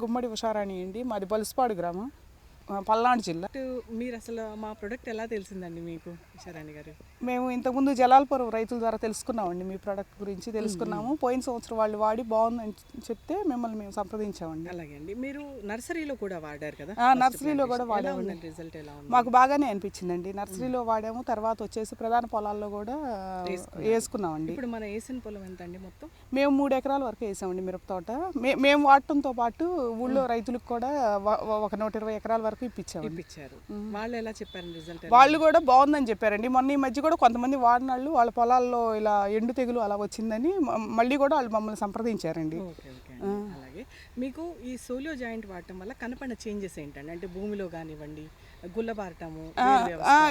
గుమ్మడి ఉషారాణి అండి. మాది బలుసుపాడు గ్రామం, పల్నాడు జిల్లా. మీరు అసలు మా ప్రొడక్ట్ ఎలా తెలిసిందండి మీకు ఉషారాణి గారు? మేము ఇంతకుముందు జలాల్పురం రైతుల ద్వారా తెలుసుకున్నామండి, మీ ప్రోడక్ట్ గురించి తెలుసుకున్నాము. పోయిన సంవత్సరం వాళ్ళు వాడి బాగుందని చెప్తే మిమ్మల్ని మేము సంప్రదించామండి. అలాగే అండి. మీరు నర్సరీలో కూడా వాడారు కదా? నర్సరీలో కూడా వాడాము. రిజల్ట్ ఎలా ఉంది? మాకు బాగానే అనిపించిందండి. నర్సరీలో వాడాము, తర్వాత వచ్చేసి ప్రధాన పొలాల్లో కూడా వేసుకున్నామండి. ఇప్పుడు మన వేసిన పొలం ఎంత అండి మొత్తం? మేము 3 ఎకరాల వరకు వేసామండి మిరప తోట. మేము వాడటంతో పాటు ఊళ్ళో రైతులకు కూడా ఒక 120 ఎకరాల వరకు ఇప్పించారు. వాళ్ళు ఎలా చెప్పారు రిజల్ట్? వాళ్ళు కూడా బాగుందని చెప్పారండి. మొన్న ఈ మధ్య కూడా కొంతమంది వాడినాళ్ళు వాళ్ళ పొలాల్లో ఇలా ఎండు తెగులు అలా వచ్చిందని మళ్ళీ కూడా వాళ్ళు మమ్మల్ని సంప్రదించారండి. అలాగే మీకు ఈ సోలియో జాయింట్ వాడటం వల్ల కనపడిన చేంజెస్ ఏంటండి? అంటే భూమిలో కానివ్వండి, గుల్లబారటము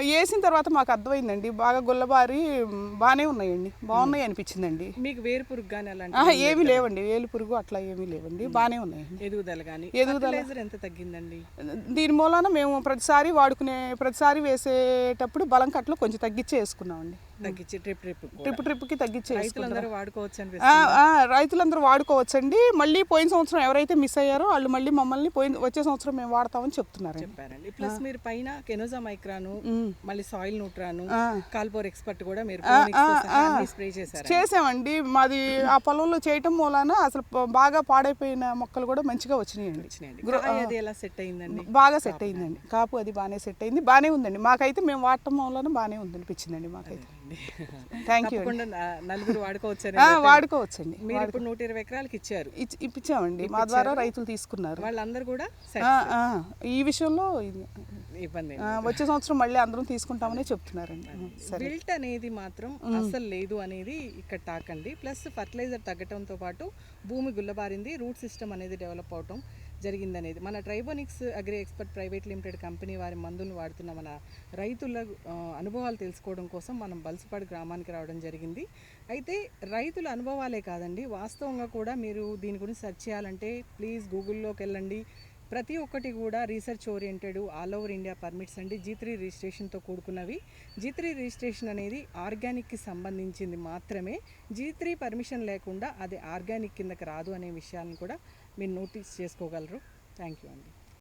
వేసిన తర్వాత మాకు అర్థమైందండి, బాగా గుల్లబారి బాగానే ఉన్నాయండి, బాగున్నాయి అనిపించిందండి. మీకు వేరు పురుగు కానీ అలాంటి ఏమీ లేవండి, వేలు పురుగు అట్లా ఏమీ లేవండి, బాగానే ఉన్నాయండి. ఎదుగుదల కానీ ఎంత తగ్గిందండి? దీని మూలాన మేము ప్రతిసారి వేసేటప్పుడు బలం కట్టలో కొంచెం తగ్గించి వేసుకున్నామండి. తగ్గించి ట్రిప్కి తగ్గించి రైతులందరూ వాడుకోవచ్చండి. మళ్ళీ పోయిన సంవత్సరం ఎవరైతే మిస్ అయ్యారో వాళ్ళు మళ్ళీ మమ్మల్ని వచ్చే సంవత్సరం మేము వాడతామని చెప్పారండి. ప్లస్ మీరు పైన కెనోజా మైక్రాను, మళ్ళీ సాయిల్ న్యూట్రాను, కాల్పోర్ ఎక్స్పర్ట్ కూడా మీరు స్ప్రే చేసామండి. మాది ఆ పొలంలో చేయటం మూలాన అసలు బాగా పాడైపోయిన మొక్కలు కూడా మంచిగా వచ్చినాయండి. ఎలా సెట్ అయిందండి? బాగా సెట్ అయిందండి. కాపు అది బాగానే సెట్ అయింది, బాగానే ఉందండి. మాకైతే మేము వాడటం వల్ల బాగానే ఉందనిపించిందండి మాకైతే. Thank you. నలుగురు వాడుకోవచ్చండి. మీరు ఇప్పుడు 120 ఎకరాలకు ఇప్పించామండి. మా ద్వారా రైతులు తీసుకున్నారు. వాళ్ళందరూ కూడా ఈ విషయంలో ఇబ్బంది వచ్చే సంవత్సరం మళ్ళీ అందరం తీసుకుంటామని చెప్తున్నారండి. విల్ట్ అనేది మాత్రం అసలు లేదు అనేది ఇక్కడ టాక్ అండి. ప్లస్ ఫర్టిలైజర్ తగ్గటంతో పాటు భూమి గుల్లబారింది, రూట్ సిస్టమ్ అనేది డెవలప్ అవటం జరిగిందనేది మన ట్రైబోనిక్స్ agri expert private limited company వారి మందులు వాడుతున్న మన రైతుల అనుభవాలు తెలుసుకోవడం కోసం మనం బల్సుపాడు గ్రామానికి రావడం జరిగింది. అయితే రైతుల అనుభవాలే కాదండి, వాస్తవంగా కూడా మీరు దీని గురించి సెర్చ్ చేయాలంటే ప్లీజ్ గూగుల్లోకి వెళ్ళండి. ప్రతి ఒక్కటి కూడా research oriented, all over India permits అండి, G3 రిజిస్ట్రేషన్తో కూడుకున్నవి. G3 రిజిస్ట్రేషన్ అనేది ఆర్గానిక్కి సంబంధించింది మాత్రమే. G3 పర్మిషన్ లేకుండా అది ఆర్గానిక్ కిందకి రాదు అనే విషయాన్ని కూడా మీరు నోటీస్ చేసుకోగలరు. థ్యాంక్ యూ అండి.